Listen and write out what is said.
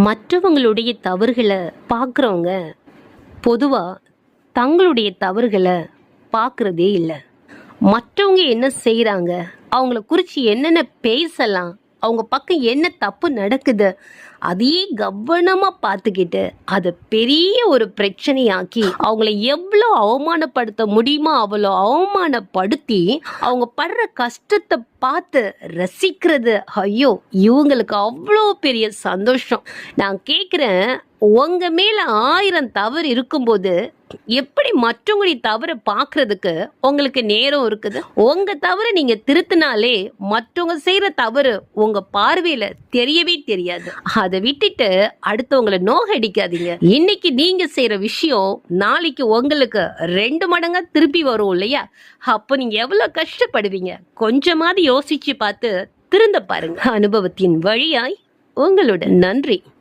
மற்றவங்களுடைய தவறுகளை பார்க்குறவங்க பொதுவாக தங்களுடைய தவறுகளை பார்க்குறதே இல்லை. மற்றவங்க என்ன செய்கிறாங்க, அவங்கள குறித்து என்னென்ன பேசலாம், அவங்க பக்கம் என்ன தப்பு நடக்குது, அதையே கவனமாக பார்த்துக்கிட்டு அதை பெரிய ஒரு பிரச்சனையாக்கி அவங்கள எவ்வளோ அவமானப்படுத்த முடியுமோ அவ்வளோ அவமானப்படுத்தி அவங்க படுற கஷ்டத்தை பார்த்து ரசிக்கிறது. ஐயோ, இவங்களுக்கு அவ்வளோ பெரிய சந்தோஷம். நான் கேட்குறேன், உங்க மேல 1000 தவறு இருக்கும்போது எப்படி மற்றவங்களுடைய தவறை பார்க்கறதுக்கு உங்களுக்கு நேரம் இருக்குது? உங்க தவறை நீங்க திருத்தினாலே மற்றவங்க செய்யற தவறு உங்க பார்வையில தெரியவே தெரியாது. அதை விட்டுட்டு அடுத்தவங்களை நோகடிக்காதீங்க. இன்னைக்கு நீங்க செய்யற விஷயம் நாளைக்கு உங்களுக்கு 2 மடங்கா திருப்பி வரும் இல்லையா? அப்ப நீங்க எவ்வளவு கஷ்டப்படுவீங்க? கொஞ்சமாவது யோசிச்சு பார்த்து திருந்த பாருங்க. அனுபவத்தின் வழியாய் உங்களுடன். நன்றி.